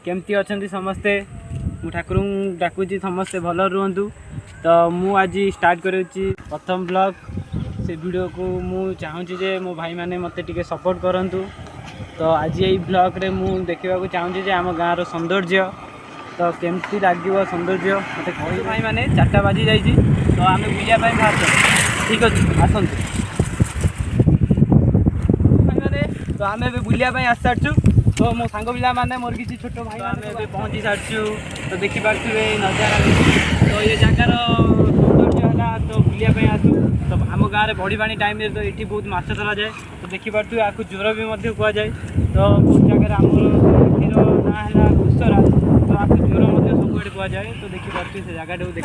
केमती अच्छा समस्ते मु ठाकुर डाकुची समस्ते भल रुहतु। तो मु आज स्टार्ट कर प्रथम ब्लॉग से वीडियो को मु चाहूँगी जे मो भाई मैंने मत टे सपोर्ट करूँ। तो आज यही ब्लॉग रे मु देखा चाहूँगी जे आम गाँव सौंदर्य तो केमती लगे सौंदर्य मत कह भाई मैंने 4टा बाजी जाइए तो आम बुझापी बाहर ठीक अच्छे आसतु भाई मैंने तो आम बुझापी आस सारू। तो मो सांग पिला माने मोर किसी छोट भाई मैंने पहुँची सारी तो देखिपे नजारा तो ये जगार सौंदर्य है तो बुझापी आसू। तो आम गाँव में बड़ी पानी टाइम तो ये बहुत माछ धरा जाए तो देखिपे आपको ज्वर भी कह जाए। तो जगह आम क्षीर ना है घुसरा तो आपको ज्वर सब कह जाए। तो देखिपे से जगह देख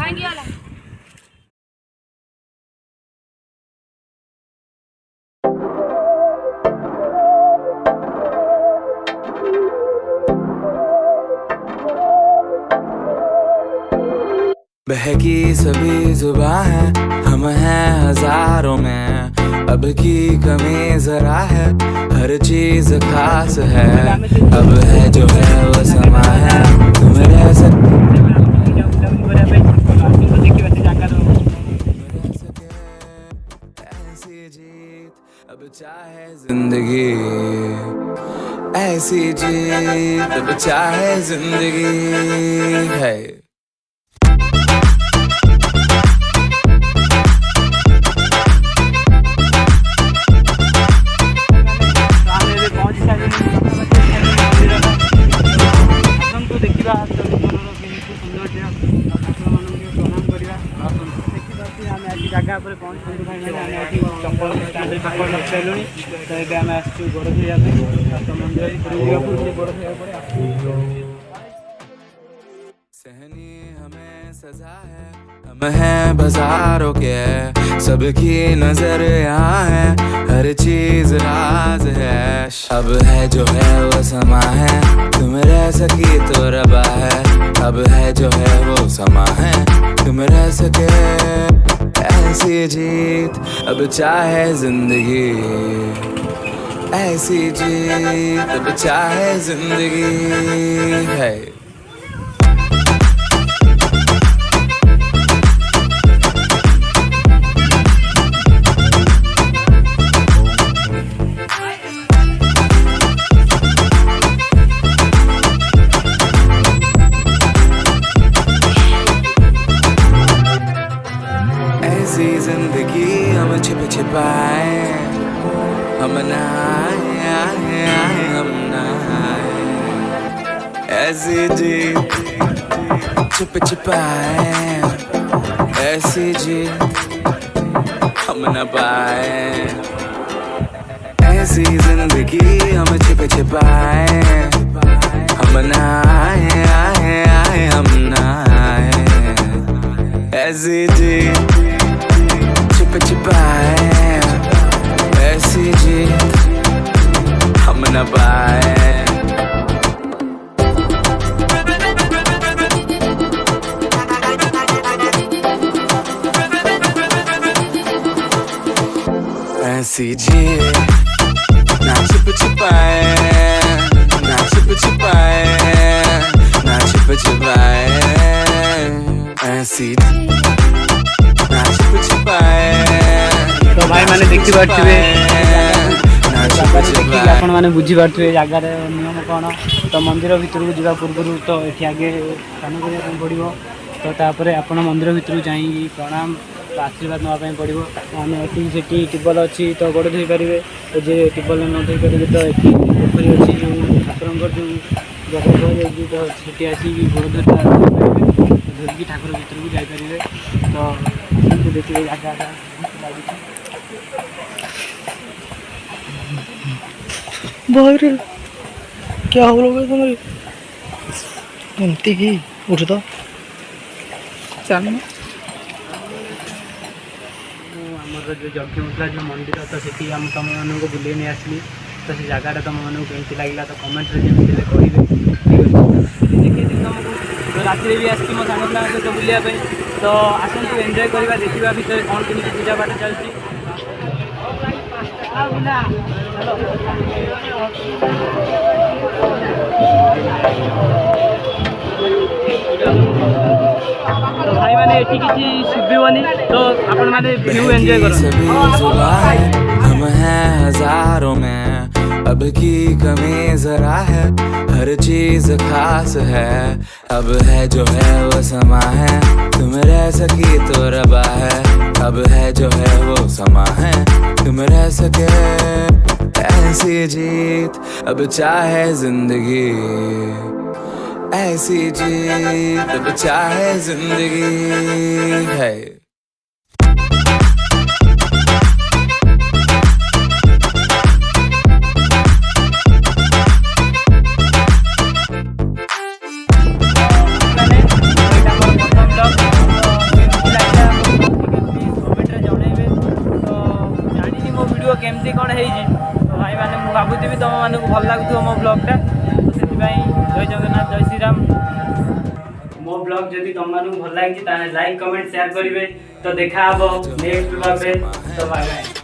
बहकी सभी जुबां है हम हैं हजारों में अब की कमी जरा है हर चीज खास है अब है जो है वो समा है तुम रह सके ऐसी जीत अब चाहे जिंदगी ऐसी जीत अब चाहे जिंदगी है। जगह पर पहुँच चंपल स्टाण्ड पाखर लग सारूँ। तो ये आम आसू गोड़ धोया तो मंदिर गोड़ धोया सहनी हमें सजा है हम हैं बाजारों के सबकी नजर यहाँ है हर चीज राज है अब है जो है वो समा है तुम रह सकी तो रबा है अब है जो है वो समा है तुम रह सके ऐसी जीत अब चाहे जिंदगी ऐसी जीत अब चाहे जिंदगी है। ऐसी जिंदगी हम छिप छिपाए हम नहाए हम नहाए ऐसी जी छिप छिपाए ऐसी जी हम न पाए ऐसी जिंदगी हम छिप छिपाए हम नहाए हम नहाए ऐसी जी छिपाए ऐसी जीत हम न पाए। ऐसी जीत ना छिप छिपाए ना छिप छिपाए ना छिप छिपाए ऐसी तो भाई मैंने देखिपे आपण मैंने बुझीपे जगार नियम कौन। तो मंदिर भितर को जावा पूर्व तो ये आगे स्नान करने पड़ो तो तापर आपण मंदिर भितर जाइए प्रणाम तो आशीर्वाद नापी पड़ो। आम ये ट्यूबवेल अच्छी तो गोड़ धोई पारे तो जे ट्यूबवेल न धोई पारे तो ये पोखरी अच्छी जो ठाकुर जो जगह धोई तो सीटी आसिक गोड़ धोई ठाकुर भितर को जापारे। तो देखिए जगह बाहर क्या हो लोगे तुम्हारी घंटी की उठता चल आमर जो यज्ञ होता जो मंदिर तो सीठी आम तुम मानक बुले नहीं आसली तो से जगह तुम मानक कमी लगे तो कमेंट कहे ठीक अच्छे देखिए तुमको तो राति भी आसी मो सांग पिला सहित बुलाया तो आसतु एंजॉय करवा देखा भितर कौन केमी पूजा पाठ चलती तो भाई मैंने ये किसी शुभनी तो अपन मैंने व्यू एंजॉय करो हम हैं हजारों में अब की कमी जरा है हर चीज खास है अब है जो है वो समा है तुम रह सकी तो रबा है अब है जो है वो समा है तुम रह सके ऐसी जीत अब चाहे जिंदगी ऐसी जीत अब चाहे जिंदगी है केमती कौन है तो भाई मैंने मुझे भावुथी तुम मानक भल लगुव मो ब्लॉगटा तो से जय जगन्नाथ जय श्री राम मो ब्लॉग जदि तुम मानक भल लगी लाइक कमेंट शेयर करेंगे तो देखा नेक्स्ट ब्लॉग तो बाय बाय।